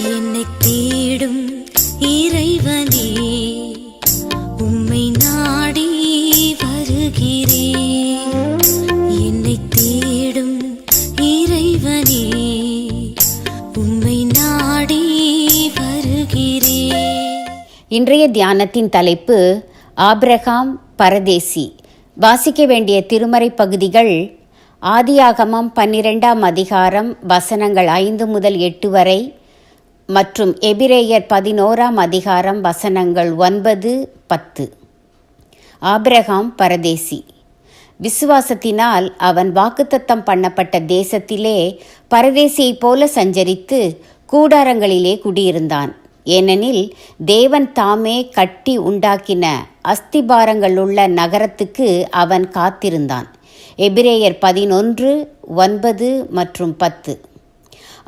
என்னை தேடும் இறைவனே, உம்மை நாடி வருகிறேன். என்னை தேடும் இறைவனே, உம்மை நாடி வருகிறேன். இன்றைய தியானத்தின் தலைப்பு ஆபிரகாம் பரதேசி. வாசிக்க வேண்டிய திருமறை பகுதிகள் ஆதியாகமம் 12ஆம் அதிகாரம் வசனங்கள் 5 முதல் 8 வரை மற்றும் எபிரேயர் 11ஆம் அதிகாரம் வசனங்கள் 9, 10. ஆபிரகாம் பரதேசி. விசுவாசத்தினால் அவன் வாக்குத்தத்தம் பண்ணப்பட்ட தேசத்திலே பரதேசியைப் போல சஞ்சரித்து கூடாரங்களிலே குடியிருந்தான். ஏனெனில் தேவன் தாமே கட்டி உண்டாக்கின அஸ்திபாரங்களுள்ள நகரத்துக்கு அவன் காத்திருந்தான். எபிரேயர் 11, 9 மற்றும் 10.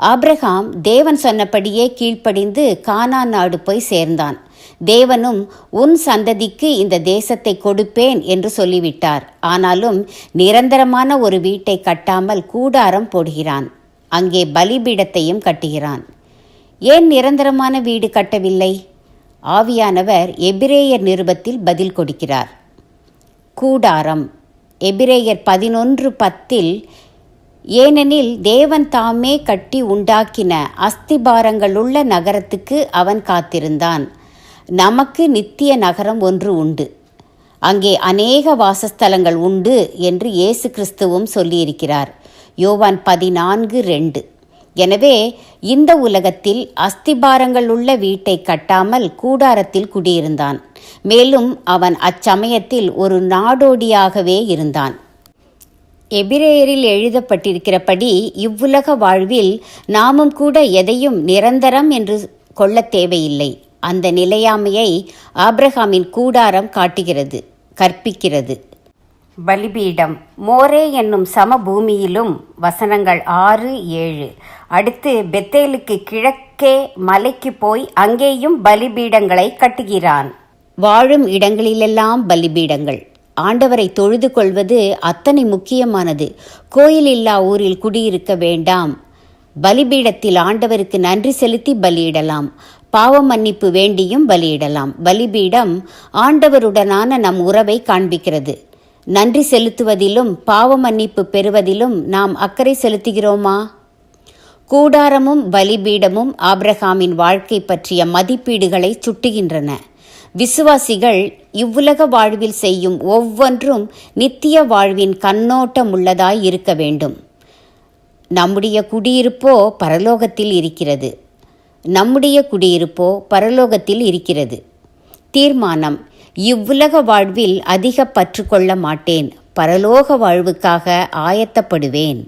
ஆபிரகாம் தேவன் சொன்னபடியே கீழ்ப்படிந்து கானான் நாடு போய் சேர்ந்தான். தேவனும் உன் சந்ததிக்கு இந்த தேசத்தை கொடுப்பேன் என்று சொல்லிவிட்டார். ஆனாலும் நிரந்தரமான ஒரு வீட்டை கட்டாமல் கூடாரம் போடுகிறான். அங்கே பலிபீடத்தையும் கட்டுகிறான். ஏன் நிரந்தரமான வீடு கட்டவில்லை? ஆவியானவர் எபிரேயர் நிருபத்தில் பதில் கொடுக்கிறார். கூடாரம் எபிரேயர் 11:10 ஏனெனில் தேவன் தாமே கட்டி உண்டாக்கின அஸ்திபாரங்களுள்ள நகரத்துக்கு அவன் காத்திருந்தான். நமக்கு நித்திய நகரம் ஒன்று உண்டு, அங்கே அநேக வாசஸ்தலங்கள் உண்டு என்று இயேசு கிறிஸ்துவும் சொல்லியிருக்கிறார். யோவான் 14:2. எனவே இந்த உலகத்தில் அஸ்திபாரங்கள் உள்ள வீட்டை கட்டாமல் கூடாரத்தில் குடியிருந்தான். மேலும் அவன் அச்சமயத்தில் ஒரு நாடோடியாகவே இருந்தான். எபிரேயரில் எழுதப்பட்டிருக்கிறபடி இவ்வுலக வாழ்வில் நாமும் கூட எதையும் நிரந்தரம் என்று கொள்ள தேவையில்லை. அந்த நிலையாமையை ஆபிரகாமின் கூடாரம் காட்டுகிறது, கற்பிக்கிறது. பலிபீடம் மோரே என்னும் சமபூமியிலும் வசனங்கள் 6, 7. அடுத்து பெத்தேலுக்கு கிழக்கே மலைக்கு போய் அங்கேயும் பலிபீடங்களை கட்டுகிறான். வாழும் இடங்களிலெல்லாம் பலிபீடங்கள். ஆண்டவரை தொழுது கொள்வது அத்தனை முக்கியமானது. கோயில் இல்லா ஊரில் குடியிருக்க வேண்டாம். பலிபீடத்தில் ஆண்டவருக்கு நன்றி செலுத்தி பலியிடலாம். பாவ மன்னிப்பு வேண்டியும் பலியிடலாம். பலிபீடம் ஆண்டவருடனான நம் உறவை காண்பிக்கிறது. நன்றி செலுத்துவதிலும் பாவ மன்னிப்பு பெறுவதிலும் நாம் அக்கறை செலுத்துகிறோமா? கூடாரமும் பலிபீடமும் ஆபிரகாமின் வாழ்க்கை பற்றிய மதிப்பீடுகளை சுட்டுகின்றன. விசுவாசிகள் இவ்வுலக வாழ்வில் செய்யும் ஒவ்வொன்றும் நித்திய வாழ்வின் கண்ணோட்டம் உள்ளதாய் இருக்க வேண்டும். நம்முடைய குடியிருப்போ பரலோகத்தில் இருக்கிறது. நம்முடைய குடியிருப்போ பரலோகத்தில் இருக்கிறது. தீர்மானம்: இவ்வுலக வாழ்வில் அதிக பற்று கொள்ள மாட்டேன். பரலோக வாழ்வுக்காக ஆயத்தப்படுவேன்.